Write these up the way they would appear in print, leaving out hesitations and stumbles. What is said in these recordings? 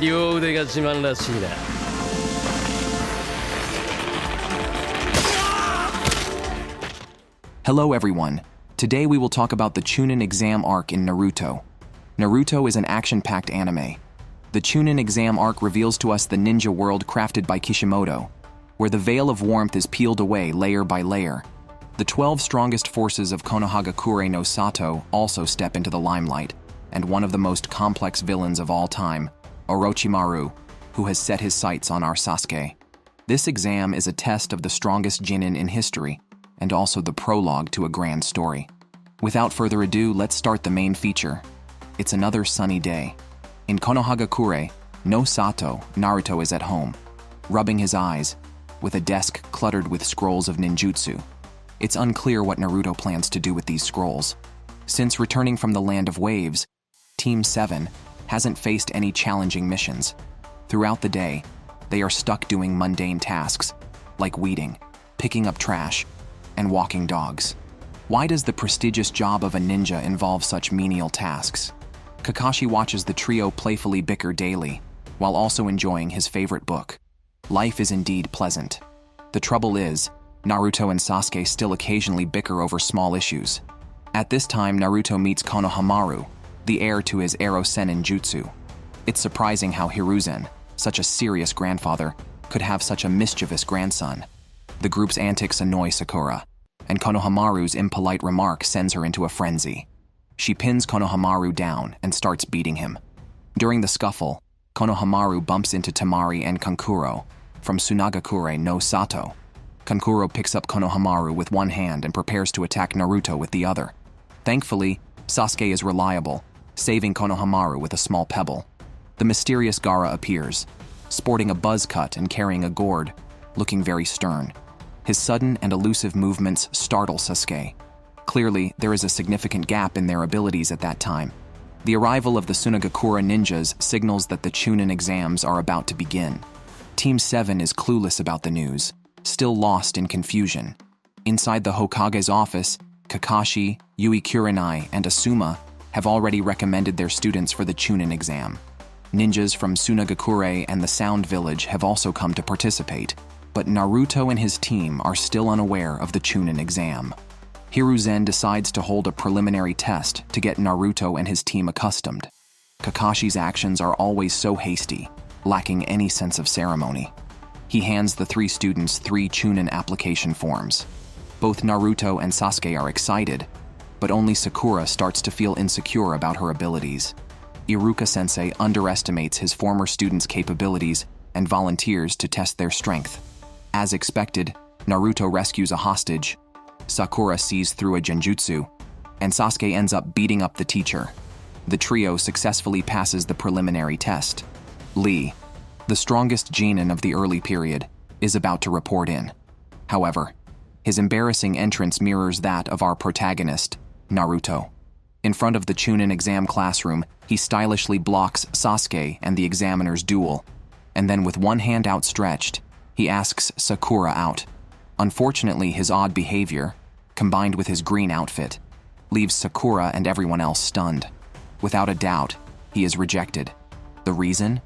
両腕が自慢らしいな。Hello everyone. Today we will talk about the Chunin Exam arc in Naruto. Naruto is an action-packed anime. The Chunin Exam arc reveals to us the ninja world crafted by Kishimoto, where the veil of warmth is peeled away layer by layer. The 12 strongest forces of Konohagakure no Sato also step into the limelight, and one of the most complex villains of all time, Orochimaru, who has set his sights on our Sasuke. This exam is a test of the strongest Genin in history, and also the prologue to a grand story. Without further ado, let's start the main feature. It's another sunny day. In Konohagakure, no Sato, Naruto is at home, rubbing his eyes, with a desk cluttered with scrolls of ninjutsu. It's unclear what Naruto plans to do with these scrolls. Since returning from the Land of Waves, Team 7 hasn't faced any challenging missions. Throughout the day, they are stuck doing mundane tasks, like weeding, picking up trash, and walking dogs. Why does the prestigious job of a ninja involve such menial tasks? Kakashi watches the trio playfully bicker daily, while also enjoying his favorite book. Life is indeed pleasant. The trouble is, Naruto and Sasuke still occasionally bicker over small issues. At this time, Naruto meets Konohamaru, the heir to his Ero Sennin jutsu. It's surprising how Hiruzen, such a serious grandfather, could have such a mischievous grandson. The group's antics annoy Sakura, and Konohamaru's impolite remark sends her into a frenzy. She pins Konohamaru down and starts beating him. During the scuffle, Konohamaru bumps into Temari and Kankuro from Tsunagakure no Sato. Kankuro picks up Konohamaru with one hand and prepares to attack Naruto with the other. Thankfully, Sasuke is reliable, saving Konohamaru with a small pebble. The mysterious Gaara appears, sporting a buzz cut and carrying a gourd, looking very stern. His sudden and elusive movements startle Sasuke. Clearly, there is a significant gap in their abilities at that time. The arrival of the Tsunagakure ninjas signals that the Chunin exams are about to begin. Team 7 is clueless about the news, still lost in confusion. Inside the Hokage's office, Kakashi, Yui Kurenai, and Asuma have already recommended their students for the Chunin exam. Ninjas from Tsunagakure and the Sound Village have also come to participate, but Naruto and his team are still unaware of the Chunin exam. Hiruzen decides to hold a preliminary test to get Naruto and his team accustomed. Kakashi's actions are always so hasty, lacking any sense of ceremony. He hands the three students 3 Chunin application forms. Both Naruto and Sasuke are excited, but only Sakura starts to feel insecure about her abilities. Iruka-sensei underestimates his former students' capabilities and volunteers to test their strength. As expected, Naruto rescues a hostage, Sakura sees through a genjutsu, and Sasuke ends up beating up the teacher. The trio successfully passes the preliminary test. Lee, the strongest genin of the early period, is about to report in. However, his embarrassing entrance mirrors that of our protagonist, Naruto. In front of the Chunin exam classroom, he stylishly blocks Sasuke and the examiner's duel, and then with one hand outstretched, he asks Sakura out. Unfortunately, his odd behavior, combined with his green outfit, leaves Sakura and everyone else stunned. Without a doubt, he is rejected. The reason?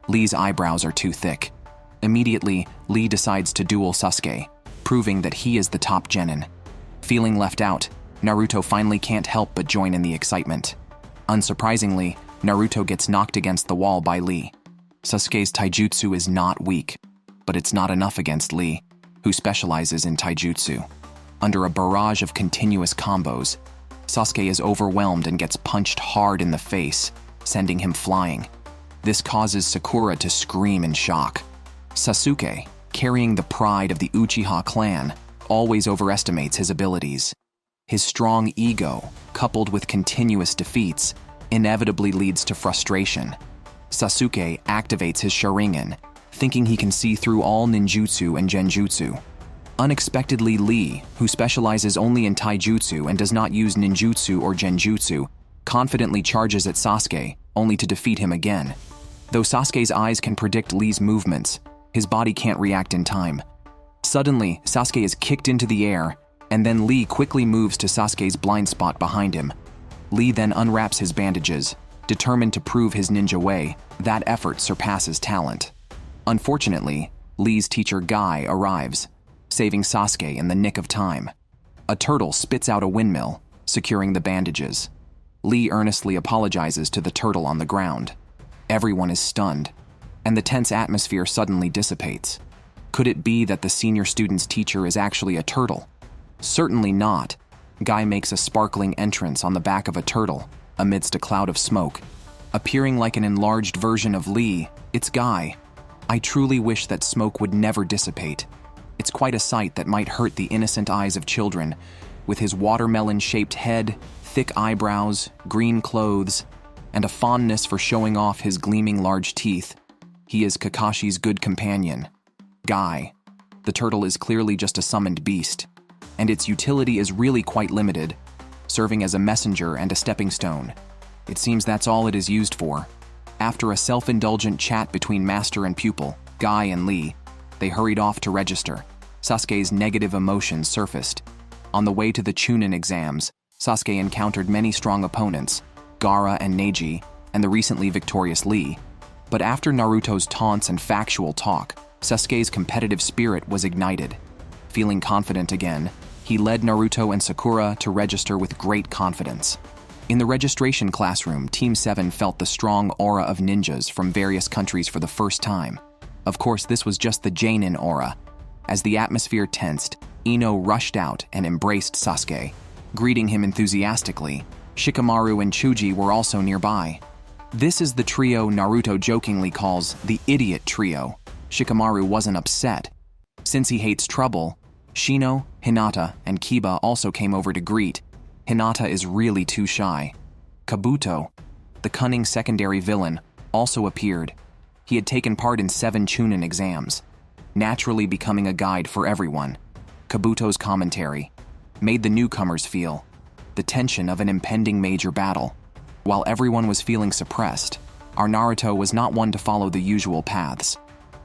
Lee's eyebrows are too thick. Immediately, Lee decides to duel Sasuke, proving that he is the top genin. Feeling left out, Naruto finally can't help but join in the excitement. Unsurprisingly, Naruto gets knocked against the wall by Lee. Sasuke's taijutsu is not weak, but it's not enough against Lee, who specializes in taijutsu. Under a barrage of continuous combos, Sasuke is overwhelmed and gets punched hard in the face, sending him flying. This causes Sakura to scream in shock. Sasuke, carrying the pride of the Uchiha clan, always overestimates his abilities. His strong ego, coupled with continuous defeats, inevitably leads to frustration. Sasuke activates his Sharingan, thinking he can see through all ninjutsu and genjutsu. Unexpectedly, Lee, who specializes only in taijutsu and does not use ninjutsu or genjutsu, confidently charges at Sasuke, only to defeat him again. Though Sasuke's eyes can predict Lee's movements, his body can't react in time. Suddenly, Sasuke is kicked into the air, and then Lee quickly moves to Sasuke's blind spot behind him. Lee then unwraps his bandages, Determined to prove his ninja way, that effort surpasses talent. Unfortunately, Lee's teacher Guy arrives, saving Sasuke in the nick of time. A turtle spits out a windmill, securing the bandages. Lee earnestly apologizes to the turtle on the ground. Everyone is stunned, and the tense atmosphere suddenly dissipates. Could it be that the senior student's teacher is actually a turtle? Certainly not. Guy makes a sparkling entrance on the back of a turtle, amidst a cloud of smoke. Appearing like an enlarged version of Lee, it's Guy. I truly wish that smoke would never dissipate. It's quite a sight that might hurt the innocent eyes of children, with his watermelon-shaped head, thick eyebrows, green clothes, and a fondness for showing off his gleaming large teeth. He is Kakashi's good companion. Guy. The turtle is clearly just a summoned beast, and its utility is really quite limited, serving as a messenger and a stepping stone. It seems that's all it is used for. After a self-indulgent chat between master and pupil, Guy and Lee, they hurried off to register. Sasuke's negative emotions surfaced. On the way to the Chunin exams, Sasuke encountered many strong opponents, Gaara and Neji, and the recently victorious Lee. But after Naruto's taunts and factual talk, Sasuke's competitive spirit was ignited. Feeling confident again, he led Naruto and Sakura to register with great confidence. In the registration classroom, Team 7 felt the strong aura of ninjas from various countries for the first time. Of course, this was just the Genin aura. As the atmosphere tensed, Ino rushed out and embraced Sasuke. Greeting him enthusiastically, Shikamaru and Chuji were also nearby. This is the trio Naruto jokingly calls the idiot trio. Shikamaru wasn't upset. Since he hates trouble, Shino, Hinata, and Kiba also came over to greet. Hinata is really too shy. Kabuto, the cunning secondary villain, also appeared. He had taken part in 7 Chunin exams, naturally becoming a guide for everyone. Kabuto's commentary made the newcomers feel the tension of an impending major battle. While everyone was feeling suppressed, our Naruto was not one to follow the usual paths.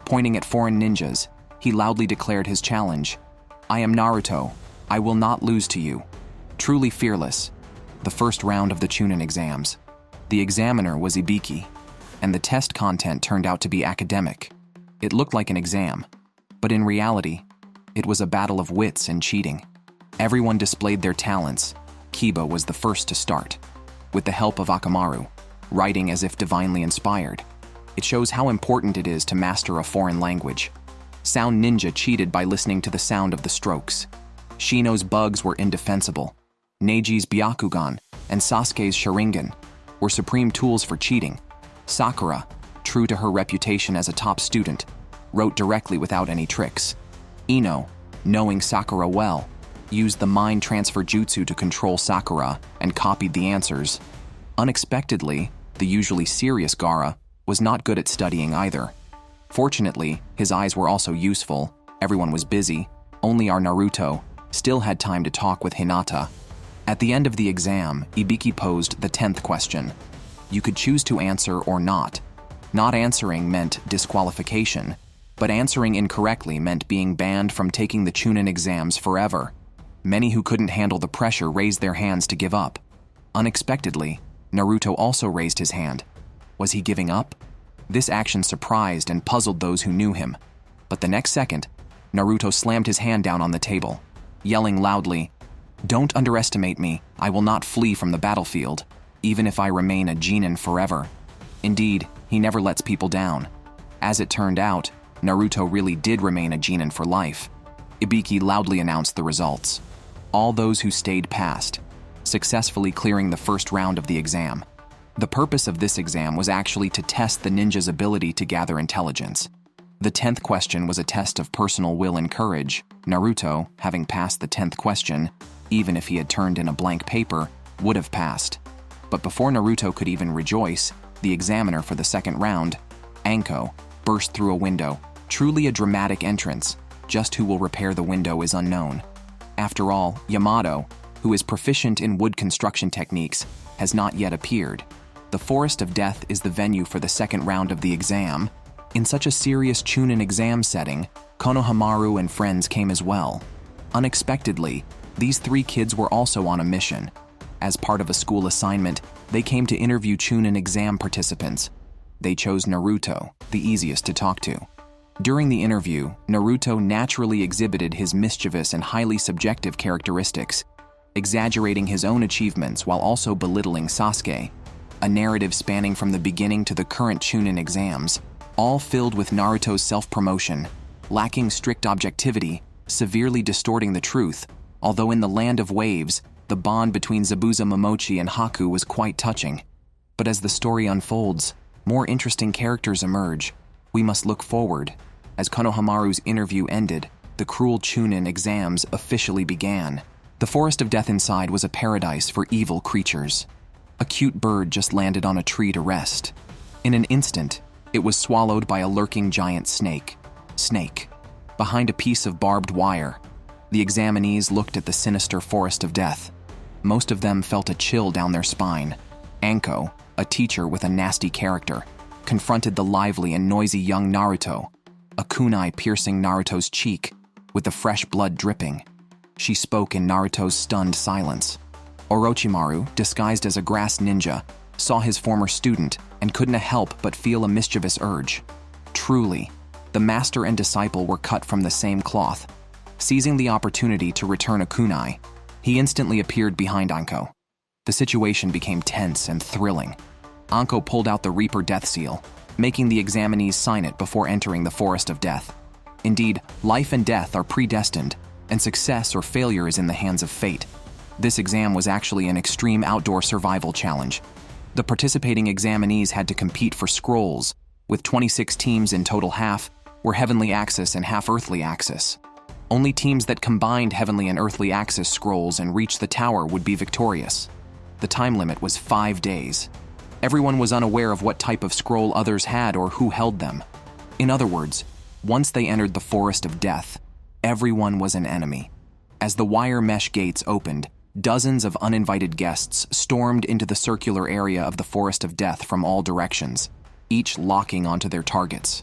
Pointing at foreign ninjas, he loudly declared his challenge. "I am Naruto. I will not lose to you." Truly fearless. The first round of the Chunin exams. The examiner was Ibiki, and the test content turned out to be academic. It looked like an exam, but in reality, it was a battle of wits and cheating. Everyone displayed their talents. Kiba was the first to start, with the help of Akamaru, writing as if divinely inspired. It shows how important it is to master a foreign language. Sound Ninja cheated by listening to the sound of the strokes. Shino's bugs were indefensible. Neji's Byakugan and Sasuke's Sharingan were supreme tools for cheating. Sakura, true to her reputation as a top student, wrote directly without any tricks. Ino, knowing Sakura well, used the mind transfer jutsu to control Sakura and copied the answers. Unexpectedly, the usually serious Gaara was not good at studying either. Fortunately, his eyes were also useful. Everyone was busy. Only our Naruto still had time to talk with Hinata. At the end of the exam, Ibiki posed the 10th question. You could choose to answer or not. Not answering meant disqualification, but answering incorrectly meant being banned from taking the Chunin exams forever. Many who couldn't handle the pressure raised their hands to give up. Unexpectedly, Naruto also raised his hand. Was he giving up? This action surprised and puzzled those who knew him. But the next second, Naruto slammed his hand down on the table, yelling loudly, "Don't underestimate me. I will not flee from the battlefield, even if I remain a Genin forever." Indeed, he never lets people down. As it turned out, Naruto really did remain a Genin for life. Ibiki loudly announced the results. All those who stayed passed, successfully clearing the first round of the exam. The purpose of this exam was actually to test the ninja's ability to gather intelligence. The 10th question was a test of personal will and courage. Naruto, having passed the 10th question, even if he had turned in a blank paper, would have passed. But before Naruto could even rejoice, the examiner for the second round, Anko, burst through a window. Truly a dramatic entrance. Just who will repair the window is unknown. After all, Yamato, who is proficient in wood construction techniques, has not yet appeared. The Forest of Death is the venue for the second round of the exam. In such a serious Chunin exam setting, Konohamaru and friends came as well. Unexpectedly, these 3 kids were also on a mission. As part of a school assignment, they came to interview Chunin Exam participants. They chose Naruto, the easiest to talk to. During the interview, Naruto naturally exhibited his mischievous and highly subjective characteristics, exaggerating his own achievements while also belittling Sasuke. A narrative spanning from the beginning to the current Chunin exams, all filled with Naruto's self-promotion, lacking strict objectivity, severely distorting the truth. Although in the land of waves, the bond between Zabuza Momochi and Haku was quite touching. But as the story unfolds, more interesting characters emerge. We must look forward. As Konohamaru's interview ended, the cruel Chunin exams officially began. The forest of death inside was a paradise for evil creatures. A cute bird just landed on a tree to rest. In an instant, it was swallowed by a lurking giant snake. Behind a piece of barbed wire, the examinees looked at the sinister forest of death. Most of them felt a chill down their spine. Anko, a teacher with a nasty character, confronted the lively and noisy young Naruto, a kunai piercing Naruto's cheek, with the fresh blood dripping. She spoke in Naruto's stunned silence. Orochimaru, disguised as a grass ninja, saw his former student and couldn't help but feel a mischievous urge. Truly, the master and disciple were cut from the same cloth. Seizing the opportunity to return a kunai, he instantly appeared behind Anko. The situation became tense and thrilling. Anko pulled out the Reaper Death Seal, making the examinees sign it before entering the Forest of Death. Indeed, life and death are predestined, and success or failure is in the hands of fate. This exam was actually an extreme outdoor survival challenge. The participating examinees had to compete for scrolls, with 26 teams in total. Half were Heavenly Axis and half Earthly Axis. Only teams that combined Heavenly and Earthly Axis scrolls and reached the tower would be victorious. The time limit was 5 days. Everyone was unaware of what type of scroll others had or who held them. In other words, once they entered the Forest of Death, everyone was an enemy. As the wire mesh gates opened, dozens of uninvited guests stormed into the circular area of the Forest of Death from all directions, each locking onto their targets.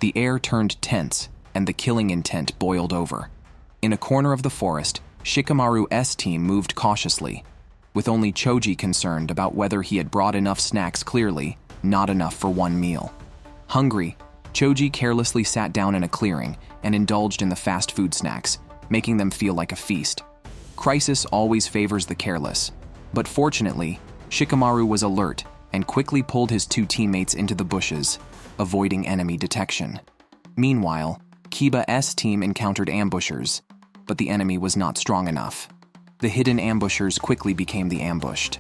The air turned tense, and the killing intent boiled over. In a corner of the forest, Shikamaru's team moved cautiously, with only Choji concerned about whether he had brought enough snacks. Clearly, not enough for one meal. Hungry, Choji carelessly sat down in a clearing and indulged in the fast food snacks, making them feel like a feast. Crisis always favors the careless, but fortunately, Shikamaru was alert and quickly pulled his two teammates into the bushes, avoiding enemy detection. Meanwhile, Kiba's team encountered ambushers, but the enemy was not strong enough. The hidden ambushers quickly became the ambushed.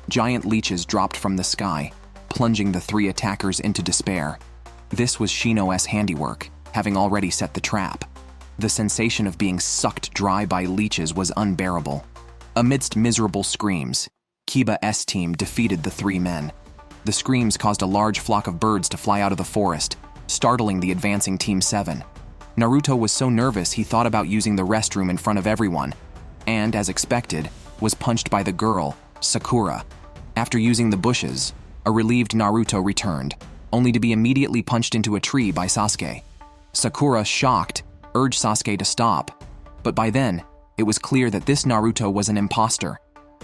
Giant leeches dropped from the sky, plunging the three attackers into despair. This was Shino's handiwork, having already set the trap. The sensation of being sucked dry by leeches was unbearable. Amidst miserable screams, Kiba's team defeated the three men. The screams caused a large flock of birds to fly out of the forest, startling the advancing Team 7. Naruto was so nervous he thought about using the restroom in front of everyone, and, as expected, was punched by the girl, Sakura. After using the bushes, a relieved Naruto returned, only to be immediately punched into a tree by Sasuke. Sakura, shocked, urged Sasuke to stop, but by then, it was clear that this Naruto was an imposter.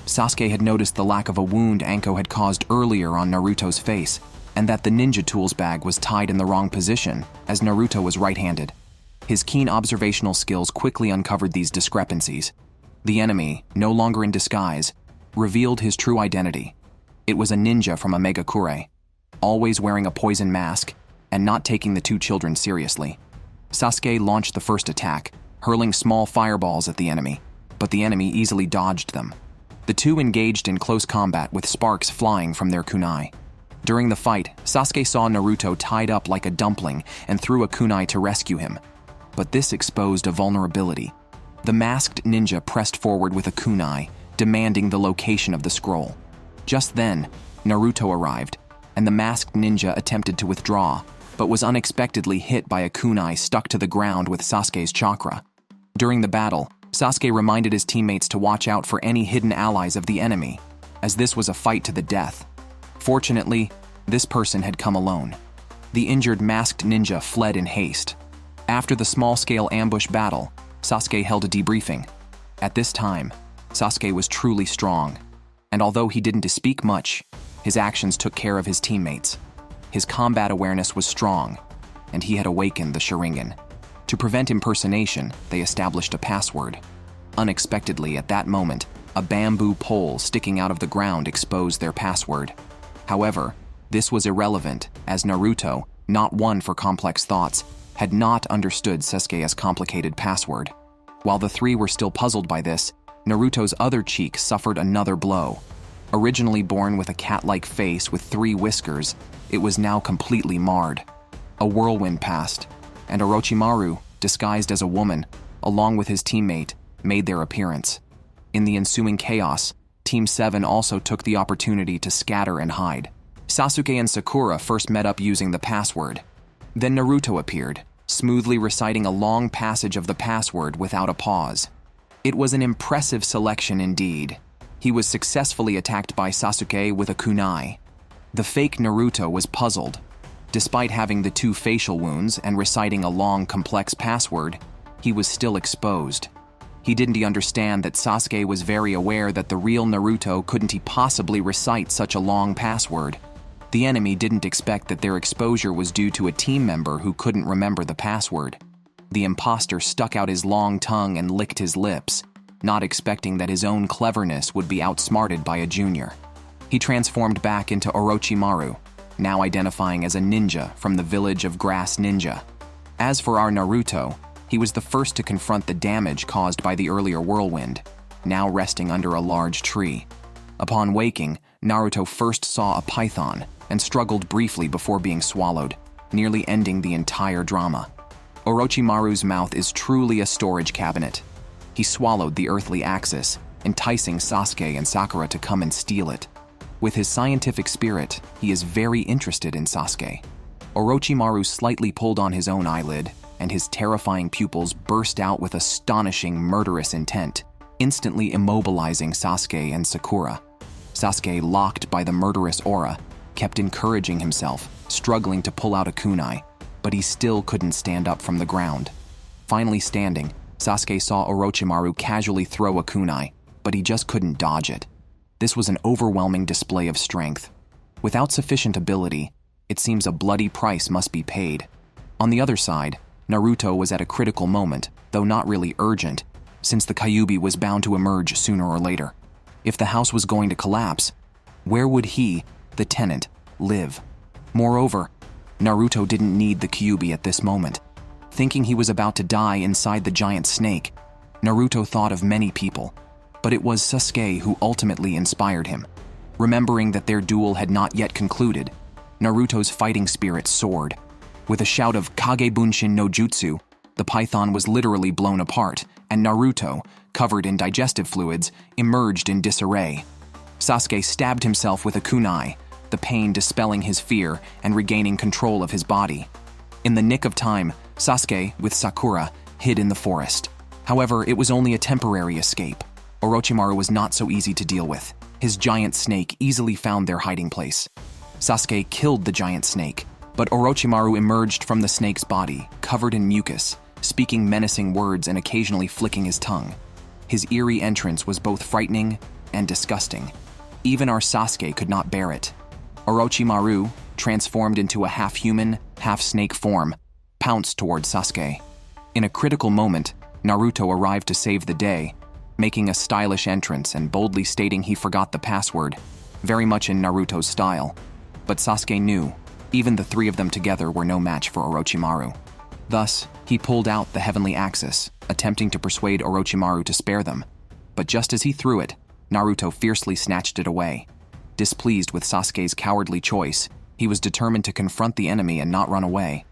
Sasuke had noticed the lack of a wound Anko had caused earlier on Naruto's face, and that the ninja tools bag was tied in the wrong position, as Naruto was right-handed. His keen observational skills quickly uncovered these discrepancies. The enemy, no longer in disguise, revealed his true identity. It was a ninja from Omegakure, always wearing a poison mask and not taking the two children seriously. Sasuke launched the first attack, hurling small fireballs at the enemy, but the enemy easily dodged them. The two engaged in close combat with sparks flying from their kunai. During the fight, Sasuke saw Naruto tied up like a dumpling and threw a kunai to rescue him. But this exposed a vulnerability. The masked ninja pressed forward with a kunai, demanding the location of the scroll. Just then, Naruto arrived, and the masked ninja attempted to withdraw, but was unexpectedly hit by a kunai stuck to the ground with Sasuke's chakra. During the battle, Sasuke reminded his teammates to watch out for any hidden allies of the enemy, as this was a fight to the death. Fortunately, this person had come alone. The injured masked ninja fled in haste. After the small-scale ambush battle, Sasuke held a debriefing. At this time, Sasuke was truly strong. And although he didn't speak much, his actions took care of his teammates. His combat awareness was strong, and he had awakened the Sharingan. To prevent impersonation, they established a password. Unexpectedly, at that moment, a bamboo pole sticking out of the ground exposed their password. However, this was irrelevant, as Naruto, not one for complex thoughts, had not understood Sasuke's complicated password. While the three were still puzzled by this, Naruto's other cheek suffered another blow. Originally born with a cat-like face with 3 whiskers, it was now completely marred. A whirlwind passed, and Orochimaru, disguised as a woman, along with his teammate, made their appearance. In the ensuing chaos, Team 7 also took the opportunity to scatter and hide. Sasuke and Sakura first met up using the password. Then Naruto appeared, smoothly reciting a long passage of the password without a pause. It was an impressive selection indeed. He was successfully attacked by Sasuke with a kunai. The fake Naruto was puzzled. Despite having the 2 facial wounds and reciting a long, complex password, he was still exposed. He didn't understand that Sasuke was very aware that the real Naruto couldn't possibly recite such a long password. The enemy didn't expect that their exposure was due to a team member who couldn't remember the password. The imposter stuck out his long tongue and licked his lips, not expecting that his own cleverness would be outsmarted by a junior. He transformed back into Orochimaru, now identifying as a ninja from the village of Grass Ninja. As for our Naruto, he was the first to confront the damage caused by the earlier whirlwind, now resting under a large tree. Upon waking, Naruto first saw a python and struggled briefly before being swallowed, nearly ending the entire drama. Orochimaru's mouth is truly a storage cabinet. He swallowed the earthly axis, enticing Sasuke and Sakura to come and steal it. With his scientific spirit, he is very interested in Sasuke. Orochimaru slightly pulled on his own eyelid, and his terrifying pupils burst out with astonishing murderous intent, instantly immobilizing Sasuke and Sakura. Sasuke, locked by the murderous aura, kept encouraging himself, struggling to pull out a kunai, but he still couldn't stand up from the ground. Finally standing, Sasuke saw Orochimaru casually throw a kunai, but he just couldn't dodge it. This was an overwhelming display of strength. Without sufficient ability, it seems a bloody price must be paid. On the other side, Naruto was at a critical moment, though not really urgent, since the Kyuubi was bound to emerge sooner or later. If the house was going to collapse, where would he, the tenant, live? Moreover, Naruto didn't need the Kyuubi at this moment. Thinking he was about to die inside the giant snake, Naruto thought of many people, but it was Sasuke who ultimately inspired him. Remembering that their duel had not yet concluded, Naruto's fighting spirit soared. With a shout of Kage Bunshin no Jutsu, the python was literally blown apart, and Naruto, covered in digestive fluids, emerged in disarray. Sasuke stabbed himself with a kunai, the pain dispelling his fear and regaining control of his body. In the nick of time, Sasuke, with Sakura, hid in the forest. However, it was only a temporary escape. Orochimaru was not so easy to deal with. His giant snake easily found their hiding place. Sasuke killed the giant snake, but Orochimaru emerged from the snake's body, covered in mucus, speaking menacing words and occasionally flicking his tongue. His eerie entrance was both frightening and disgusting. Even our Sasuke could not bear it. Orochimaru, transformed into a half-human, half-snake form, pounced towards Sasuke. In a critical moment, Naruto arrived to save the day, making a stylish entrance and boldly stating he forgot the password, very much in Naruto's style. But Sasuke knew, even the 3 of them together were no match for Orochimaru. Thus, he pulled out the heavenly axis, attempting to persuade Orochimaru to spare them. But just as he threw it, Naruto fiercely snatched it away. Displeased with Sasuke's cowardly choice, he was determined to confront the enemy and not run away.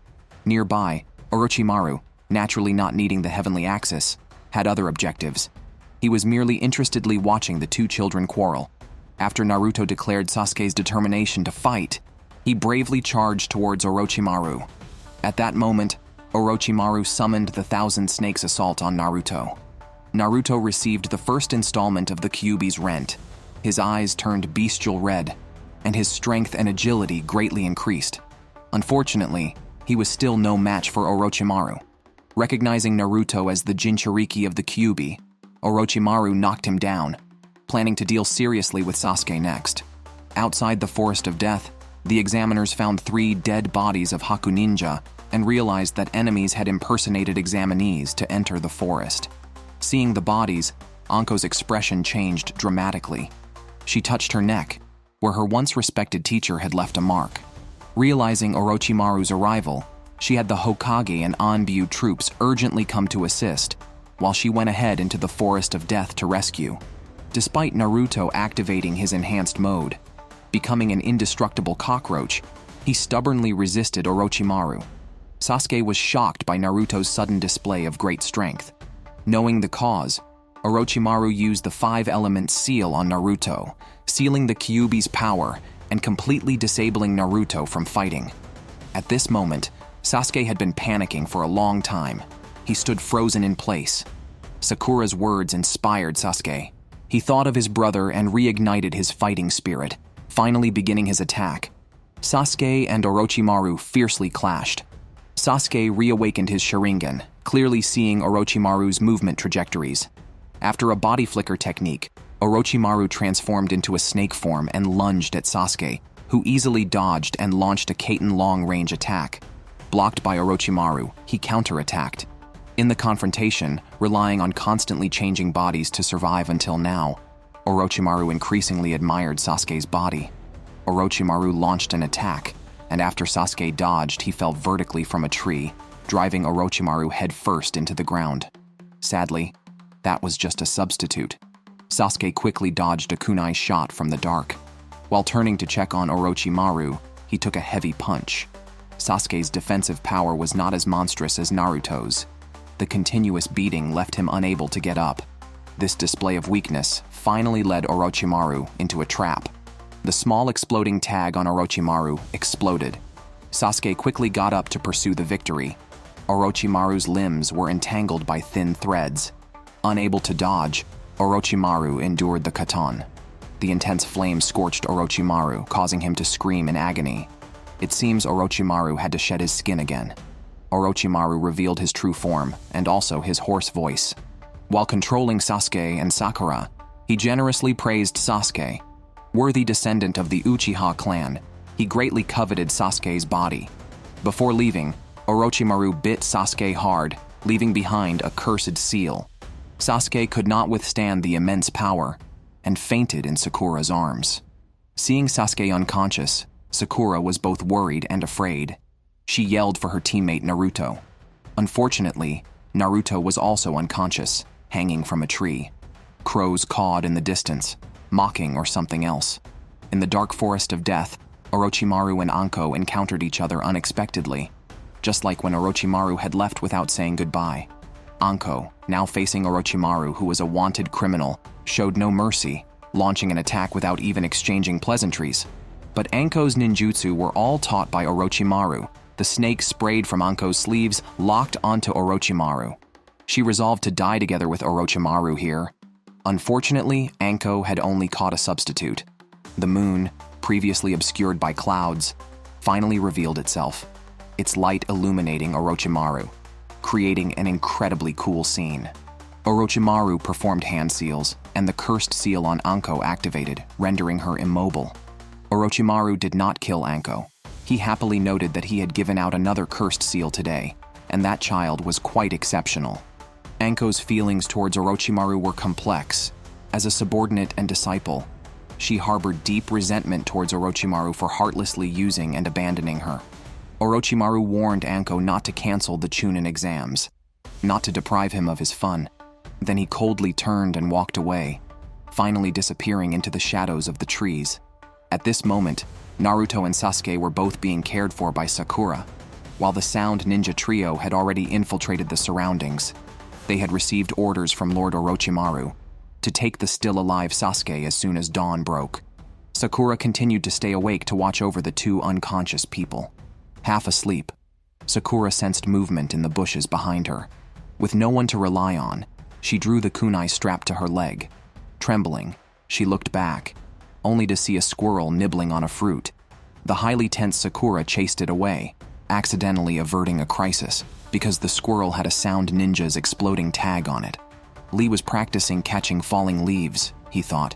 Nearby, Orochimaru, naturally not needing the heavenly axis, had other objectives. He was merely interestedly watching the 2 children quarrel. After Naruto declared Sasuke's determination to fight, he bravely charged towards Orochimaru. At that moment, Orochimaru summoned the Thousand Snakes assault on Naruto. Naruto received the first installment of the Kyuubi's rent. His eyes turned bestial red, and his strength and agility greatly increased. Unfortunately, he was still no match for Orochimaru. Recognizing Naruto as the Jinchuriki of the Kyuubi, Orochimaru knocked him down. planning to deal seriously with Sasuke next. Outside the Forest of Death, the examiners found 3 dead bodies of Haku ninja and realized that enemies had impersonated examinees to enter the forest. Seeing the bodies, Anko's expression changed dramatically. She touched her neck, where her once respected teacher had left a mark. Realizing Orochimaru's arrival, she had the Hokage and Anbu troops urgently come to assist, while she went ahead into the Forest of Death to rescue. Despite Naruto activating his enhanced mode, becoming an indestructible cockroach, he stubbornly resisted Orochimaru. Sasuke was shocked by Naruto's sudden display of great strength. Knowing the cause, Orochimaru used the 5-element seal on Naruto, sealing the Kyuubi's power and completely disabling Naruto from fighting. At this moment, Sasuke had been panicking for a long time. He stood frozen in place. Sakura's words inspired Sasuke. He thought of his brother and reignited his fighting spirit, finally beginning his attack. Sasuke and Orochimaru fiercely clashed. Sasuke reawakened his Sharingan, clearly seeing Orochimaru's movement trajectories. After a body flicker technique, Orochimaru transformed into a snake form and lunged at Sasuke, who easily dodged and launched a Kaiten long-range attack. Blocked by Orochimaru, he counterattacked. In the confrontation, relying on constantly changing bodies to survive until now, Orochimaru increasingly admired Sasuke's body. Orochimaru launched an attack, and after Sasuke dodged, he fell vertically from a tree, driving Orochimaru headfirst into the ground. Sadly, that was just a substitute. Sasuke quickly dodged a kunai shot from the dark. While turning to check on Orochimaru, he took a heavy punch. Sasuke's defensive power was not as monstrous as Naruto's. The continuous beating left him unable to get up. This display of weakness finally led Orochimaru into a trap. The small exploding tag on Orochimaru exploded. Sasuke quickly got up to pursue the victory. Orochimaru's limbs were entangled by thin threads. Unable to dodge, Orochimaru endured the katon. The intense flame scorched Orochimaru, causing him to scream in agony. It seems Orochimaru had to shed his skin again. Orochimaru revealed his true form, and also his hoarse voice. While controlling Sasuke and Sakura, he generously praised Sasuke. Worthy descendant of the Uchiha clan, he greatly coveted Sasuke's body. Before leaving, Orochimaru bit Sasuke hard, leaving behind a cursed seal. Sasuke could not withstand the immense power, and fainted in Sakura's arms. Seeing Sasuke unconscious, Sakura was both worried and afraid. She yelled for her teammate Naruto. Unfortunately, Naruto was also unconscious, hanging from a tree. Crows cawed in the distance, mocking or something else. In the dark forest of death, Orochimaru and Anko encountered each other unexpectedly, just like when Orochimaru had left without saying goodbye. Anko, now facing Orochimaru, who was a wanted criminal, showed no mercy, launching an attack without even exchanging pleasantries. But Anko's ninjutsu were all taught by Orochimaru. The snake sprayed from Anko's sleeves locked onto Orochimaru. She resolved to die together with Orochimaru here. Unfortunately, Anko had only caught a substitute. The moon, previously obscured by clouds, finally revealed itself, its light illuminating Orochimaru, creating an incredibly cool scene. Orochimaru performed hand seals, and the cursed seal on Anko activated, rendering her immobile. Orochimaru did not kill Anko. He happily noted that he had given out another cursed seal today, and that child was quite exceptional. Anko's feelings towards Orochimaru were complex. As a subordinate and disciple, she harbored deep resentment towards Orochimaru for heartlessly using and abandoning her. Orochimaru warned Anko not to cancel the Chunin exams, not to deprive him of his fun. Then he coldly turned and walked away, finally disappearing into the shadows of the trees. At this moment, Naruto and Sasuke were both being cared for by Sakura, while the Sound Ninja Trio had already infiltrated the surroundings. They had received orders from Lord Orochimaru to take the still-alive Sasuke as soon as dawn broke. Sakura continued to stay awake to watch over the 2 unconscious people. Half asleep, Sakura sensed movement in the bushes behind her. With no one to rely on, she drew the kunai strapped to her leg. Trembling, she looked back, only to see a squirrel nibbling on a fruit. The highly tense Sakura chased it away, accidentally averting a crisis because the squirrel had a Sound Ninja's exploding tag on it. Lee was practicing catching falling leaves, he thought.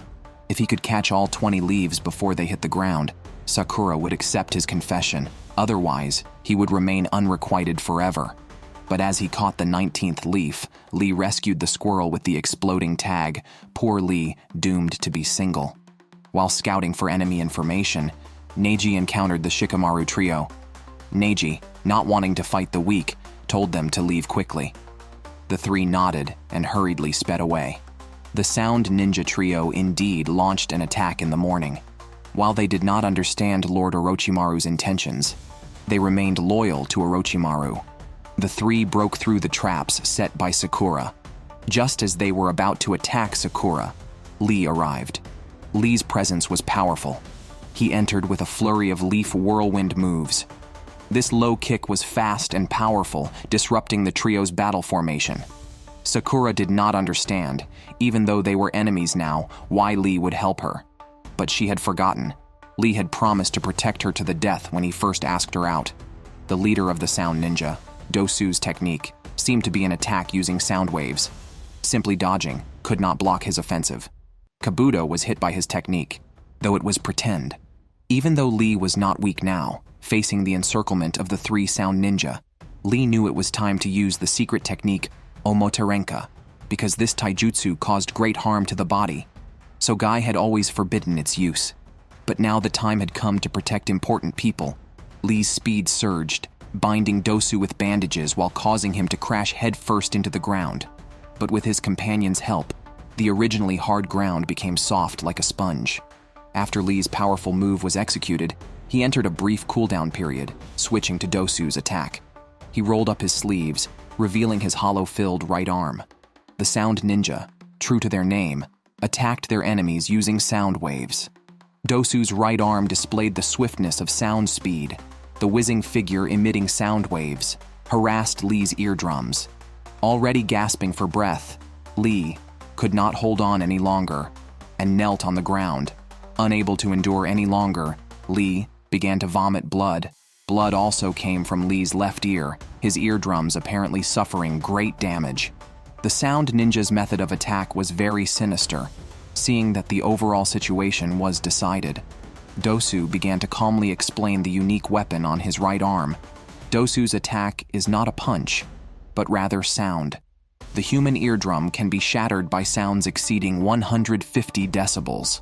If he could catch all 20 leaves before they hit the ground, Sakura would accept his confession. Otherwise, he would remain unrequited forever. But as he caught the 19th leaf, Lee rescued the squirrel with the exploding tag, poor Lee doomed to be single. While scouting for enemy information, Neji encountered the Shikamaru trio. Neji, not wanting to fight the weak, told them to leave quickly. The three nodded and hurriedly sped away. The Sound Ninja trio indeed launched an attack in the morning. While they did not understand Lord Orochimaru's intentions, they remained loyal to Orochimaru. The three broke through the traps set by Sakura. Just as they were about to attack Sakura, Lee arrived. Lee's presence was powerful. He entered with a flurry of leaf whirlwind moves. This low kick was fast and powerful, disrupting the trio's battle formation. Sakura did not understand, even though they were enemies now, why Lee would help her. But she had forgotten. Lee had promised to protect her to the death when he first asked her out. The leader of the Sound Ninja, Dosu's technique, seemed to be an attack using sound waves. Simply dodging could not block his offensive. Kabuto was hit by his technique, though it was pretend. Even though Lee was not weak now, facing the encirclement of the three Sound Ninja, Lee knew it was time to use the secret technique Omoterenka, because this taijutsu caused great harm to the body. So Guy had always forbidden its use. But now the time had come to protect important people. Lee's speed surged, binding Dosu with bandages while causing him to crash headfirst into the ground. But with his companion's help, the originally hard ground became soft like a sponge. After Lee's powerful move was executed, he entered a brief cooldown period, switching to Dosu's attack. He rolled up his sleeves, revealing his hollow-filled right arm. The Sound Ninja, true to their name, attacked their enemies using sound waves. Dosu's right arm displayed the swiftness of sound speed. The whizzing figure emitting sound waves harassed Lee's eardrums. Already gasping for breath, Lee could not hold on any longer and knelt on the ground. Unable to endure any longer, Lee began to vomit blood. Blood also came from Lee's left ear, his eardrums apparently suffering great damage. The Sound Ninja's method of attack was very sinister. Seeing that the overall situation was decided, Dosu began to calmly explain the unique weapon on his right arm. Dosu's attack is not a punch, but rather sound. The human eardrum can be shattered by sounds exceeding 150 decibels.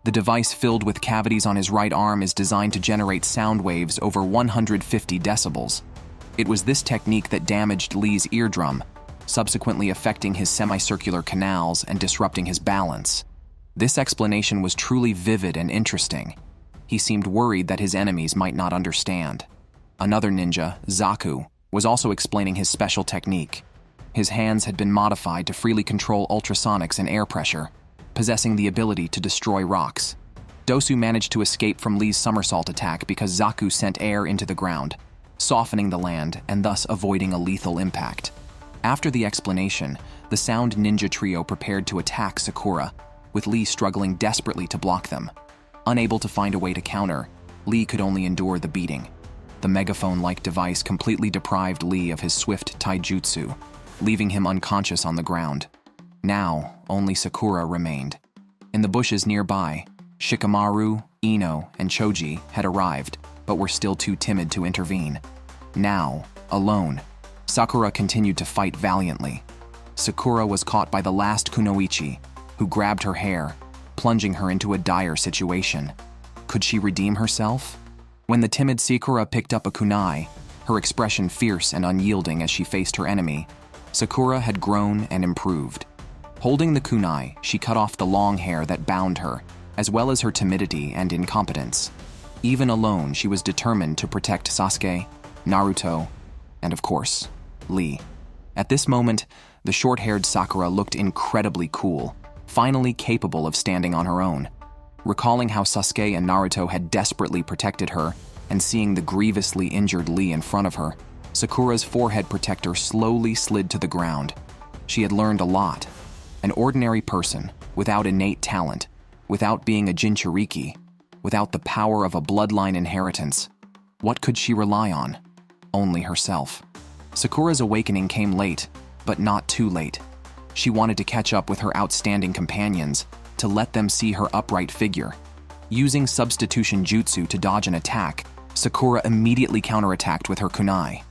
The device filled with cavities on his right arm is designed to generate sound waves over 150 decibels. It was this technique that damaged Lee's eardrum, subsequently affecting his semicircular canals and disrupting his balance. This explanation was truly vivid and interesting. He seemed worried that his enemies might not understand. Another ninja, Zaku, was also explaining his special technique. His hands had been modified to freely control ultrasonics and air pressure, possessing the ability to destroy rocks. Dosu managed to escape from Lee's somersault attack because Zaku sent air into the ground, softening the land and thus avoiding a lethal impact. After the explanation, the Sound Ninja trio prepared to attack Sakura, with Lee struggling desperately to block them. Unable to find a way to counter, Lee could only endure the beating. The megaphone-like device completely deprived Lee of his swift taijutsu, leaving him unconscious on the ground. Now, only Sakura remained. In the bushes nearby, Shikamaru, Ino, and Choji had arrived, but were still too timid to intervene. Now, alone, Sakura continued to fight valiantly. Sakura was caught by the last kunoichi, who grabbed her hair, plunging her into a dire situation. Could she redeem herself? When the timid Sakura picked up a kunai, her expression fierce and unyielding as she faced her enemy, Sakura had grown and improved. Holding the kunai, she cut off the long hair that bound her, as well as her timidity and incompetence. Even alone, she was determined to protect Sasuke, Naruto, and of course, Lee. At this moment, the short-haired Sakura looked incredibly cool, finally capable of standing on her own. Recalling how Sasuke and Naruto had desperately protected her, and seeing the grievously injured Lee in front of her, Sakura's forehead protector slowly slid to the ground. She had learned a lot. An ordinary person, without innate talent, without being a Jinchuriki, without the power of a bloodline inheritance, what could she rely on? Only herself. Sakura's awakening came late, but not too late. She wanted to catch up with her outstanding companions, to let them see her upright figure. Using substitution jutsu to dodge an attack, Sakura immediately counterattacked with her kunai.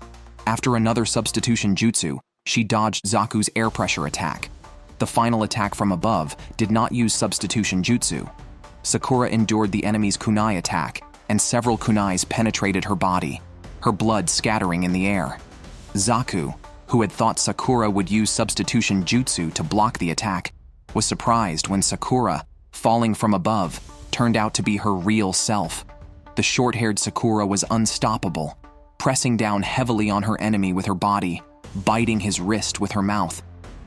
After another substitution jutsu, she dodged Zaku's air pressure attack. The final attack from above did not use substitution jutsu. Sakura endured the enemy's kunai attack, and several kunais penetrated her body, her blood scattering in the air. Zaku, who had thought Sakura would use substitution jutsu to block the attack, was surprised when Sakura, falling from above, turned out to be her real self. The short-haired Sakura was unstoppable, pressing down heavily on her enemy with her body, biting his wrist with her mouth.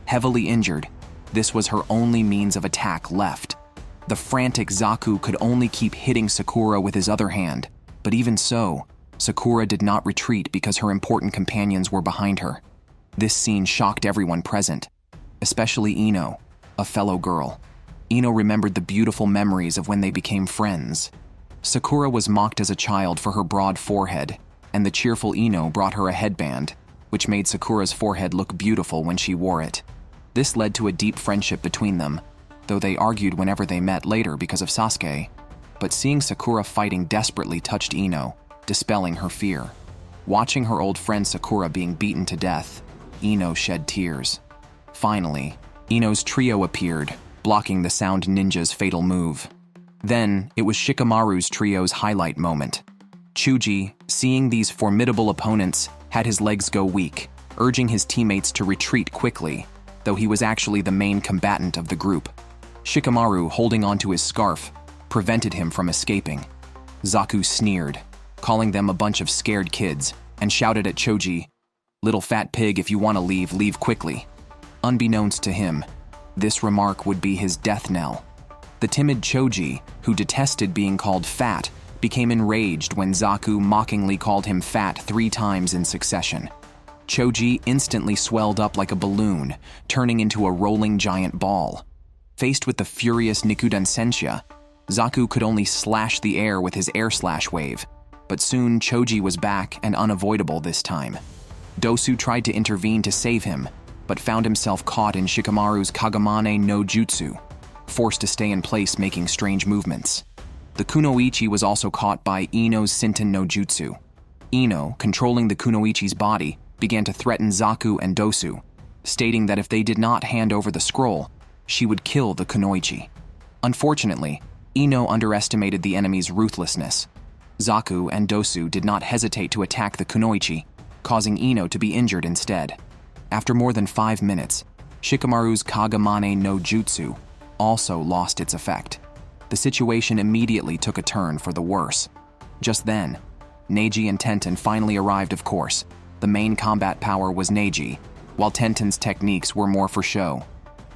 Heavily injured, this was her only means of attack left. The frantic Zaku could only keep hitting Sakura with his other hand, but even so, Sakura did not retreat because her important companions were behind her. This scene shocked everyone present, especially Ino, a fellow girl. Ino remembered the beautiful memories of when they became friends. Sakura was mocked as a child for her broad forehead, and the cheerful Ino brought her a headband, which made Sakura's forehead look beautiful when she wore it. This led to a deep friendship between them, though they argued whenever they met later because of Sasuke. But seeing Sakura fighting desperately touched Ino, dispelling her fear. Watching her old friend Sakura being beaten to death, Ino shed tears. Finally, Ino's trio appeared, blocking the Sound Ninja's fatal move. Then, it was Shikamaru's trio's highlight moment. Chuji, seeing these formidable opponents, had his legs go weak, urging his teammates to retreat quickly, though he was actually the main combatant of the group. Shikamaru, holding onto his scarf, prevented him from escaping. Zaku sneered, calling them a bunch of scared kids, and shouted at Choji, "Little fat pig, if you want to leave, leave quickly." Unbeknownst to him, this remark would be his death knell. The timid Choji, who detested being called fat, became enraged when Zaku mockingly called him fat 3 times in succession. Choji instantly swelled up like a balloon, turning into a rolling giant ball. Faced with the furious Nikuden Sensha, Zaku could only slash the air with his air slash wave, but soon Choji was back and unavoidable this time. Dosu tried to intervene to save him, but found himself caught in Shikamaru's Kagamane no Jutsu, forced to stay in place making strange movements. The Kunoichi was also caught by Ino's Sinten no Jutsu. Ino, controlling the Kunoichi's body, began to threaten Zaku and Dosu, stating that if they did not hand over the scroll, she would kill the Kunoichi. Unfortunately, Ino underestimated the enemy's ruthlessness. Zaku and Dosu did not hesitate to attack the Kunoichi, causing Ino to be injured instead. After more than 5 minutes, Shikamaru's Kagamane no Jutsu also lost its effect. The situation immediately took a turn for the worse. Just then, Neji and Tenten finally arrived, of course. The main combat power was Neji, while Tenten's techniques were more for show.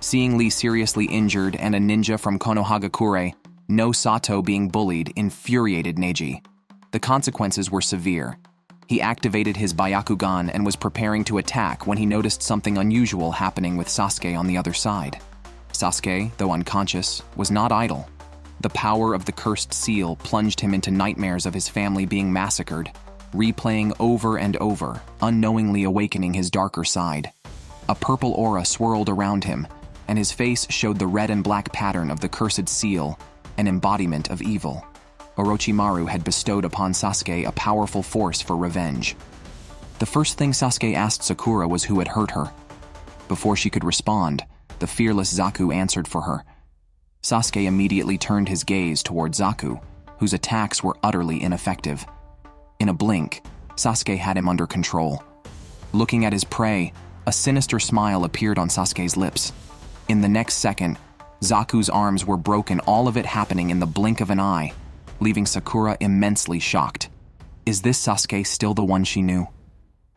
Seeing Lee seriously injured and a ninja from Konohagakure, no Sato being bullied, infuriated Neji. The consequences were severe. He activated his Byakugan and was preparing to attack when he noticed something unusual happening with Sasuke on the other side. Sasuke, though unconscious, was not idle. The power of the cursed seal plunged him into nightmares of his family being massacred, replaying over and over, unknowingly awakening his darker side. A purple aura swirled around him, and his face showed the red and black pattern of the cursed seal, an embodiment of evil. Orochimaru had bestowed upon Sasuke a powerful force for revenge. The first thing Sasuke asked Sakura was who had hurt her. Before she could respond, the fearless Zaku answered for her. Sasuke immediately turned his gaze toward Zaku, whose attacks were utterly ineffective. In a blink, Sasuke had him under control. Looking at his prey, a sinister smile appeared on Sasuke's lips. In the next second, Zaku's arms were broken, all of it happening in the blink of an eye, leaving Sakura immensely shocked. Is this Sasuke still the one she knew?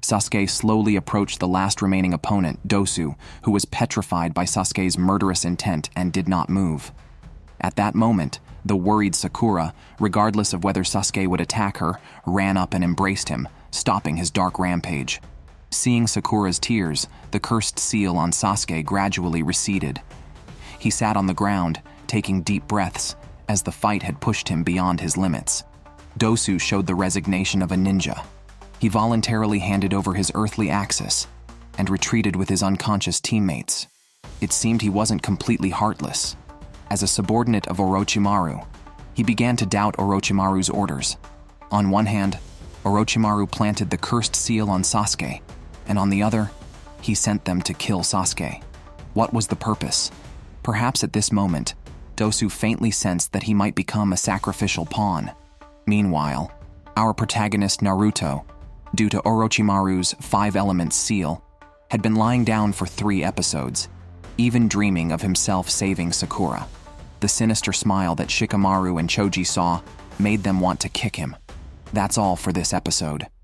Sasuke slowly approached the last remaining opponent, Dosu, who was petrified by Sasuke's murderous intent and did not move. At that moment, the worried Sakura, regardless of whether Sasuke would attack her, ran up and embraced him, stopping his dark rampage. Seeing Sakura's tears, the cursed seal on Sasuke gradually receded. He sat on the ground, taking deep breaths, as the fight had pushed him beyond his limits. Dosu showed the resignation of a ninja. He voluntarily handed over his earthly axis and retreated with his unconscious teammates. It seemed he wasn't completely heartless. As a subordinate of Orochimaru, he began to doubt Orochimaru's orders. On one hand, Orochimaru planted the cursed seal on Sasuke, and on the other, he sent them to kill Sasuke. What was the purpose? Perhaps at this moment, Dosu faintly sensed that he might become a sacrificial pawn. Meanwhile, our protagonist Naruto, due to Orochimaru's 5-element seal, had been lying down for 3 episodes, even dreaming of himself saving Sakura. The sinister smile that Shikamaru and Choji saw made them want to kick him. That's all for this episode.